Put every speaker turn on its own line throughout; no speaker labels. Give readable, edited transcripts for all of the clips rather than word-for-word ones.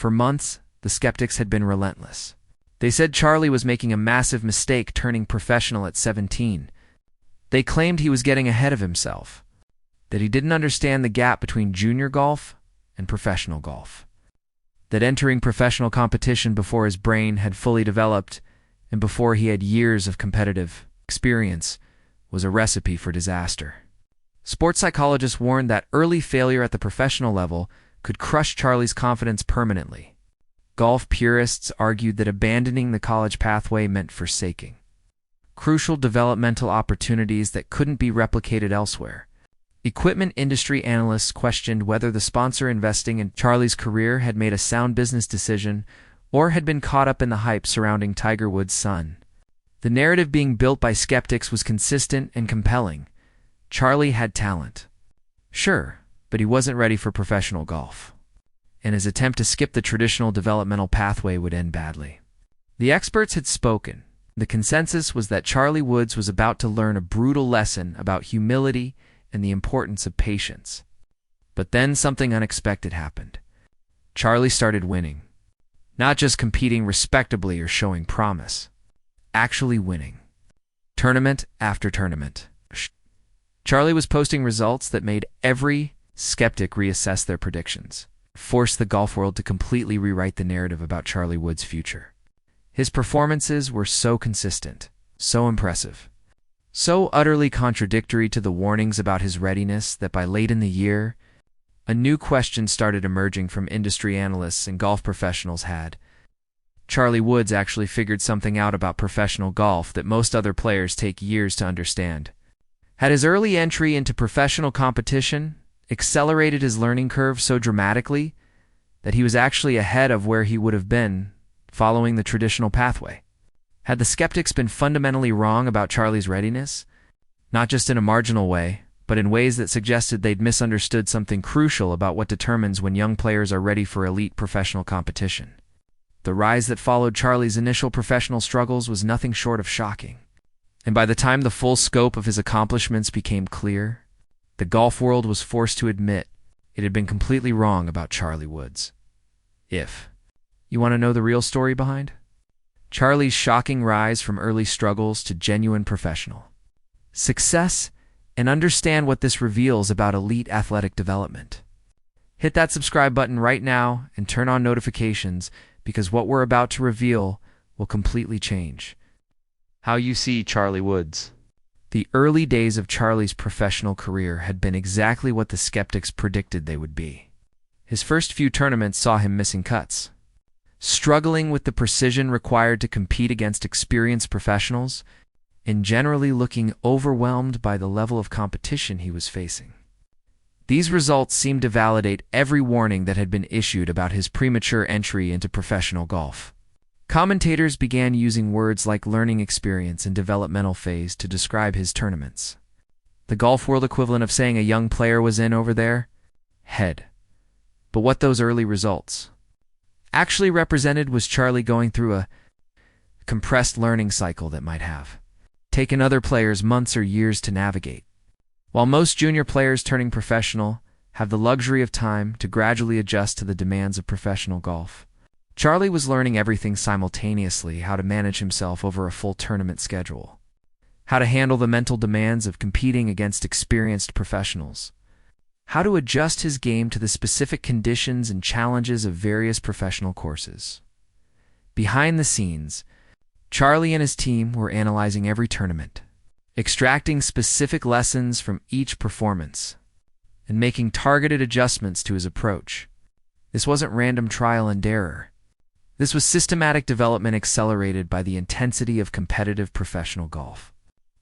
For months, the skeptics had been relentless. They said Charlie was making a massive mistake turning professional at 17. They claimed he was getting ahead of himself, that he didn't understand the gap between junior golf and professional golf, that entering professional competition before his brain had fully developed and before he had years of competitive experience was a recipe for disaster. Sports psychologists warned that early failure at the professional level could crush Charlie's confidence permanently. Golf purists argued that abandoning the college pathway meant forsaking crucial developmental opportunities that couldn't be replicated elsewhere. Equipment industry analysts questioned whether the sponsor investing in Charlie's career had made a sound business decision or had been caught up in the hype surrounding Tiger Woods' son. The narrative being built by skeptics was consistent and compelling. Charlie had talent. Sure, but he wasn't ready for professional golf, and his attempt to skip the traditional developmental pathway would end badly. The experts had spoken. The consensus was that Charlie Woods was about to learn a brutal lesson about humility and the importance of patience. But then something unexpected happened. Charlie started winning. Not just competing respectably or showing promise. Actually winning. Tournament after tournament. Charlie was posting results that made every skeptic reassess their predictions, forced the golf world to completely rewrite the narrative about Charlie Woods' future. His performances were so consistent, so impressive, so utterly contradictory to the warnings about his readiness that by late in the year, a new question started emerging from industry analysts and golf professionals. Had Charlie Woods actually figured something out about professional golf that most other players take years to understand? Had his early entry into professional competition accelerated his learning curve so dramatically that he was actually ahead of where he would have been following the traditional pathway? Had the skeptics been fundamentally wrong about Charlie's readiness? Not just in a marginal way, but in ways that suggested they'd misunderstood something crucial about what determines when young players are ready for elite professional competition. The rise that followed Charlie's initial professional struggles was nothing short of shocking. And by the time the full scope of his accomplishments became clear, the golf world was forced to admit it had been completely wrong about Charlie Woods. You want to know the real story behind Charlie's shocking rise from early struggles to genuine professional success, and understand what this reveals about elite athletic development, hit that subscribe button right now and turn on notifications, because what we're about to reveal will completely change how you see Charlie Woods. The early days of Charlie's professional career had been exactly what the skeptics predicted they would be. His first few tournaments saw him missing cuts, struggling with the precision required to compete against experienced professionals, and generally looking overwhelmed by the level of competition he was facing. These results seemed to validate every warning that had been issued about his premature entry into professional golf. Commentators began using words like learning experience and developmental phase to describe his tournaments. The golf world equivalent of saying a young player was in over their head. But what those early results actually represented was Charlie going through a compressed learning cycle that might have taken other players months or years to navigate. While most junior players turning professional have the luxury of time to gradually adjust to the demands of professional golf, Charlie was learning everything simultaneously: how to manage himself over a full tournament schedule, how to handle the mental demands of competing against experienced professionals, how to adjust his game to the specific conditions and challenges of various professional courses. Behind the scenes, Charlie and his team were analyzing every tournament, extracting specific lessons from each performance, and making targeted adjustments to his approach. This wasn't random trial and error. This was systematic development accelerated by the intensity of competitive professional golf.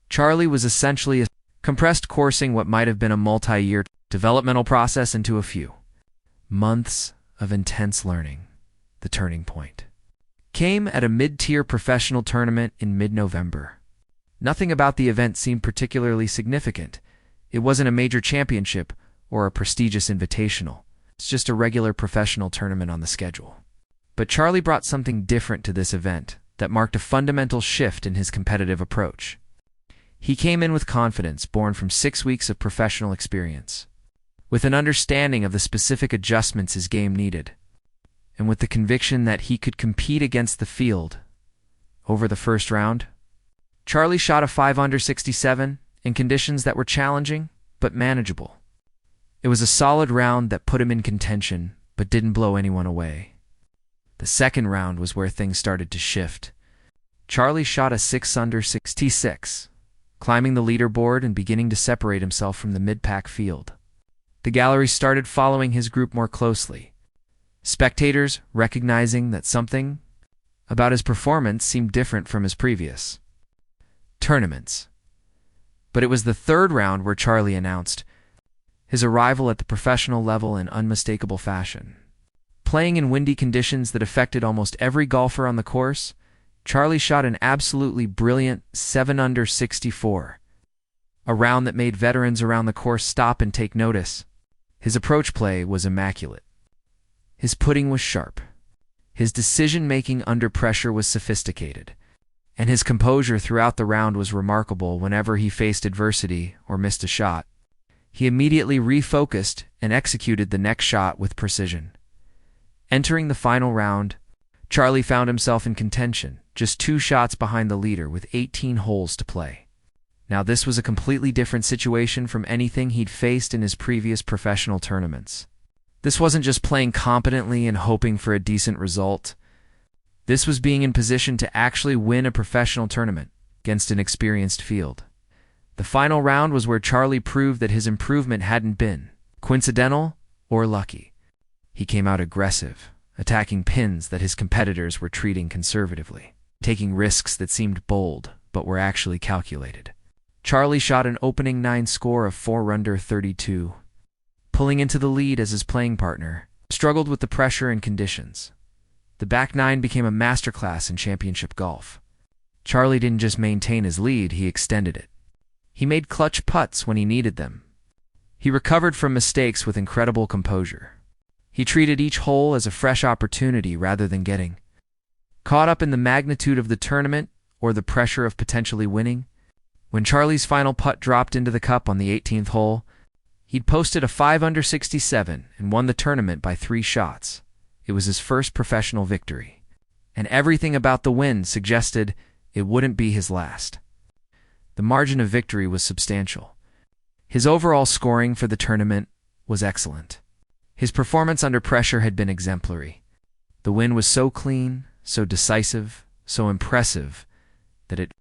Charlie was essentially compressed coursing what might have been a multi-year developmental process into a few months of intense learning. The turning point came at a mid-tier professional tournament in mid-November. Nothing about the event seemed particularly significant. It wasn't a major championship or a prestigious invitational. It's just a regular professional tournament on the schedule. But Charlie brought something different to this event that marked a fundamental shift in his competitive approach. He came in with confidence born from 6 weeks of professional experience, with an understanding of the specific adjustments his game needed. and with the conviction that he could compete against the field over the first round. Charlie shot a 5 under 67 in conditions that were challenging but manageable. It was a solid round that put him in contention but didn't blow anyone away. The second round was where things started to shift. Charlie shot a 6 under 66, climbing the leaderboard and beginning to separate himself from the mid-pack field. The gallery started following his group more closely, spectators recognizing that something about his performance seemed different from his previous tournaments. But it was the third round where Charlie announced his arrival at the professional level in unmistakable fashion. Playing in windy conditions that affected almost every golfer on the course, Charlie shot an absolutely brilliant 7 under 64, a round that made veterans around the course stop and take notice. His approach play was immaculate. His putting was sharp. His decision-making under pressure was sophisticated, and his composure throughout the round was remarkable. Whenever he faced adversity or missed a shot, he immediately refocused and executed the next shot with precision. Entering the final round, Charlie found himself in contention, just 2 shots behind the leader with 18 holes to play. Now this was a completely different situation from anything he'd faced in his previous professional tournaments. This wasn't just playing competently and hoping for a decent result. This was being in position to actually win a professional tournament against an experienced field. The final round was where Charlie proved that his improvement hadn't been coincidental or lucky. He came out aggressive, attacking pins that his competitors were treating conservatively, taking risks that seemed bold but were actually calculated. Charlie shot an opening 9 score of 4 under 32, pulling into the lead as his playing partner struggled with the pressure and conditions. The back 9 became a masterclass in championship golf. Charlie didn't just maintain his lead, he extended it. He made clutch putts when he needed them. He recovered from mistakes with incredible composure. He treated each hole as a fresh opportunity rather than getting caught up in the magnitude of the tournament or the pressure of potentially winning. When Charlie's final putt dropped into the cup on the 18th hole, he'd posted a 5 under 67 and won the tournament by 3 shots. It was his first professional victory, and everything about the win suggested it wouldn't be his last. The margin of victory was substantial. His overall scoring for the tournament was excellent. His performance under pressure had been exemplary. The win was so clean, so decisive, so impressive, that it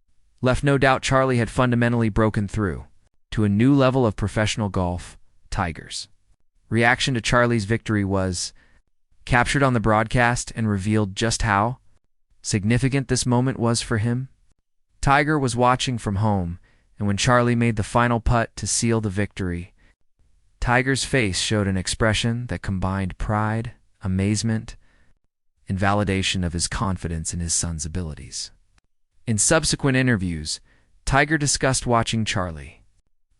left no doubt Charlie had fundamentally broken through to a new level of professional golf. Tigers' reaction to Charlie's victory was captured on the broadcast and revealed just how significant this moment was for him. Tiger was watching from home, and when Charlie made the final putt to seal the victory, Tiger's face showed an expression that combined pride, amazement, and validation of his confidence in his son's abilities. In subsequent interviews, Tiger discussed watching Charlie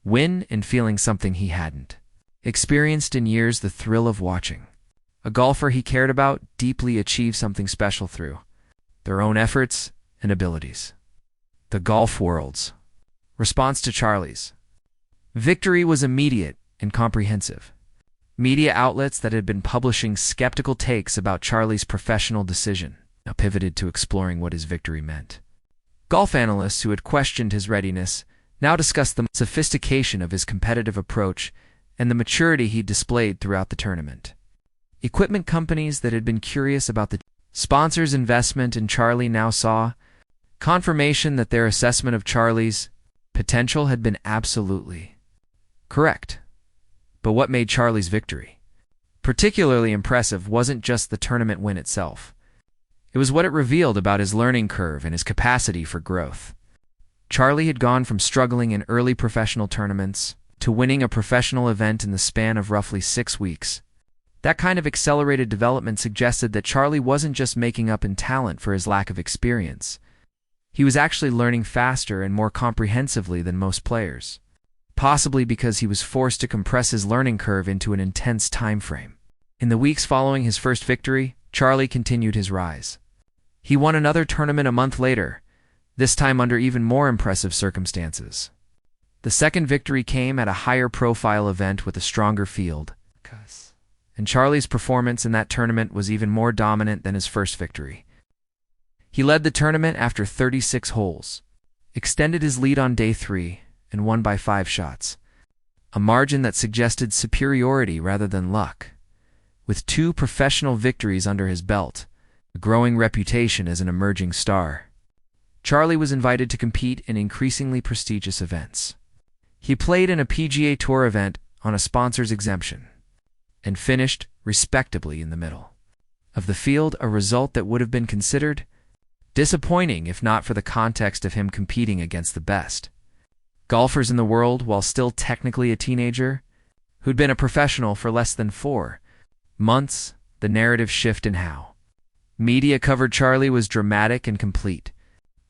win and feeling something he hadn't experienced in years: the thrill of watching a golfer he cared about deeply achieve something special through their own efforts and abilities. The golf world's response to Charlie's victory was immediate and comprehensive. Media outlets that had been publishing skeptical takes about Charlie's professional decision now pivoted to exploring what his victory meant. Golf analysts who had questioned his readiness now discussed the sophistication of his competitive approach and the maturity he displayed throughout the tournament. Equipment companies that had been curious about the sponsors' investment in Charlie now saw confirmation that their assessment of Charlie's potential had been absolutely correct. But what made Charlie's victory particularly impressive wasn't just the tournament win itself. It was what it revealed about his learning curve and his capacity for growth. Charlie had gone from struggling in early professional tournaments to winning a professional event in the span of roughly 6 weeks. That kind of accelerated development suggested that Charlie wasn't just making up in talent for his lack of experience. He was actually learning faster and more comprehensively than most players, possibly because he was forced to compress his learning curve into an intense time frame. In the weeks following his first victory, Charlie continued his rise. He won another tournament a month later, this time under even more impressive circumstances. The second victory came at a higher profile event with a stronger field, and Charlie's performance in that tournament was even more dominant than his first victory. He led the tournament after 36 holes, extended his lead on day 3, and won by 5 shots, a margin that suggested superiority rather than luck. With 2 professional victories under his belt, a growing reputation as an emerging star, Charlie was invited to compete in increasingly prestigious events. He played in a PGA Tour event on a sponsor's exemption and finished respectably in the middle of the field, a result that would have been considered disappointing if not for the context of him competing against the best golfers in the world while still technically a teenager who'd been a professional for less than 4 months. The narrative shift in how media covered Charlie was dramatic and complete.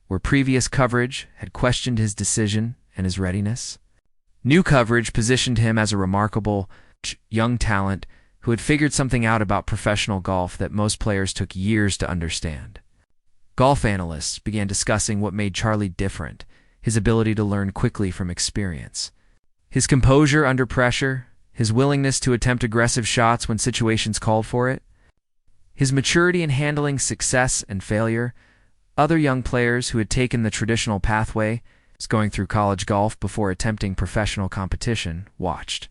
Where previous coverage had questioned his decision and his readiness, new coverage positioned him as a remarkable young talent who had figured something out about professional golf that most players took years to understand. Golf analysts began discussing what made Charlie different: his ability to learn quickly from experience, his composure under pressure, his willingness to attempt aggressive shots when situations called for it, his maturity in handling success and failure. Other young players who had taken the traditional pathway, going through college golf before attempting professional competition, watched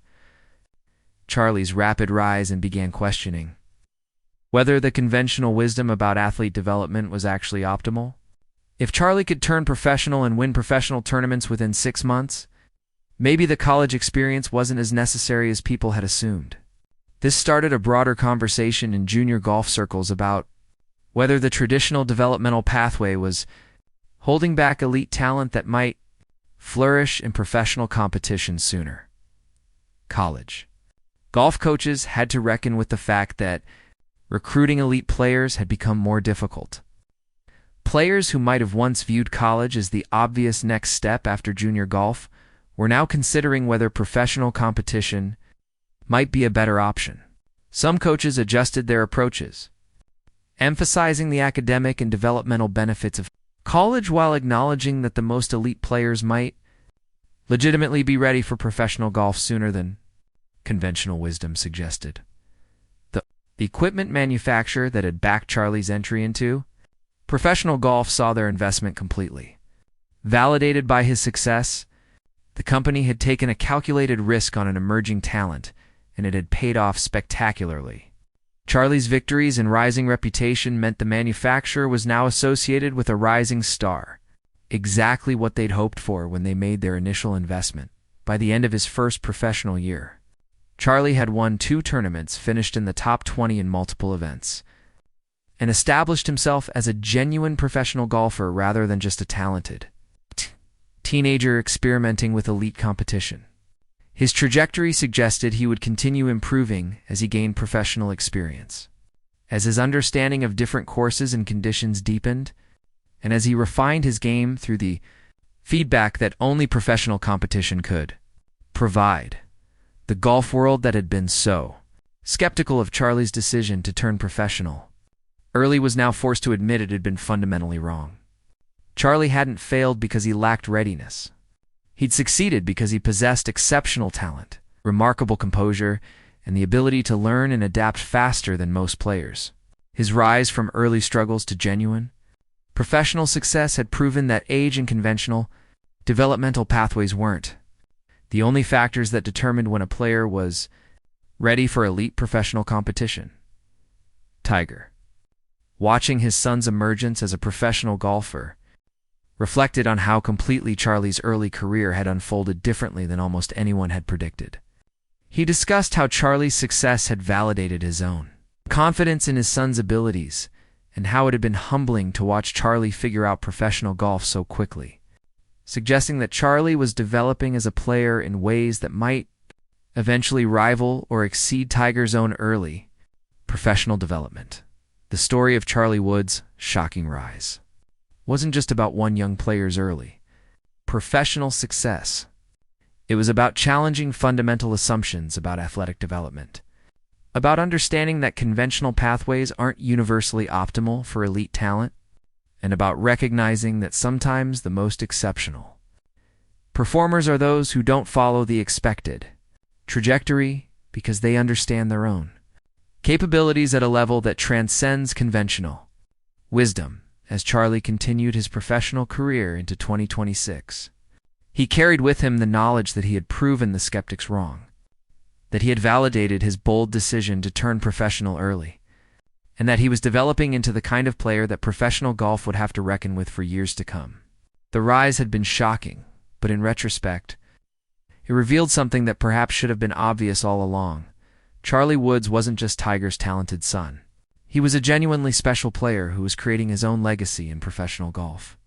Charlie's rapid rise and began questioning whether the conventional wisdom about athlete development was actually optimal. If Charlie could turn professional and win professional tournaments within 6 months, maybe the college experience wasn't as necessary as people had assumed. This started a broader conversation in junior golf circles about whether the traditional developmental pathway was holding back elite talent that might flourish in professional competition sooner. College golf coaches had to reckon with the fact that recruiting elite players had become more difficult. Players who might have once viewed college as the obvious next step after junior golf were now considering whether professional competition might be a better option. Some coaches adjusted their approaches, emphasizing the academic and developmental benefits of college while acknowledging that the most elite players might legitimately be ready for professional golf sooner than conventional wisdom suggested. The equipment manufacturer that had backed Charlie's entry into professional golf saw their investment completely. Validated by his success, the company had taken a calculated risk on an emerging talent, and it had paid off spectacularly. Charlie's victories and rising reputation meant the manufacturer was now associated with a rising star, exactly what they'd hoped for when they made their initial investment. By the end of his first professional year, Charlie had won 2 tournaments, finished in the top 20 in multiple events, and established himself as a genuine professional golfer rather than just a talented teenager experimenting with elite competition. His trajectory suggested he would continue improving as he gained professional experience, as his understanding of different courses and conditions deepened, and as he refined his game through the feedback that only professional competition could provide. The golf world that had been so skeptical of Charlie's decision to turn professional early was now forced to admit it had been fundamentally wrong. Charlie hadn't failed because he lacked readiness. He'd succeeded because he possessed exceptional talent, remarkable composure, and the ability to learn and adapt faster than most players. His rise from early struggles to genuine professional success had proven that age and conventional developmental pathways weren't the only factors that determined when a player was ready for elite professional competition. Tiger, watching his son's emergence as a professional golfer, reflected on how completely Charlie's early career had unfolded differently than almost anyone had predicted. He discussed how Charlie's success had validated his own confidence in his son's abilities, and how it had been humbling to watch Charlie figure out professional golf so quickly, suggesting that Charlie was developing as a player in ways that might eventually rival or exceed Tiger's own early professional development. The story of Charlie Wood's shocking rise wasn't just about one young player's early professional success. It was about challenging fundamental assumptions about athletic development, about understanding that conventional pathways aren't universally optimal for elite talent, and about recognizing that sometimes the most exceptional performers are those who don't follow the expected trajectory because they understand their own Capabilities at a level that transcends conventional wisdom as Charlie continued his professional career into 2026. He carried with him the knowledge that he had proven the skeptics wrong, that he had validated his bold decision to turn professional early, and that he was developing into the kind of player that professional golf would have to reckon with for years to come. The rise had been shocking, but in retrospect, it revealed something that perhaps should have been obvious all along. Charlie Woods wasn't just Tiger's talented son. He was a genuinely special player who was creating his own legacy in professional golf.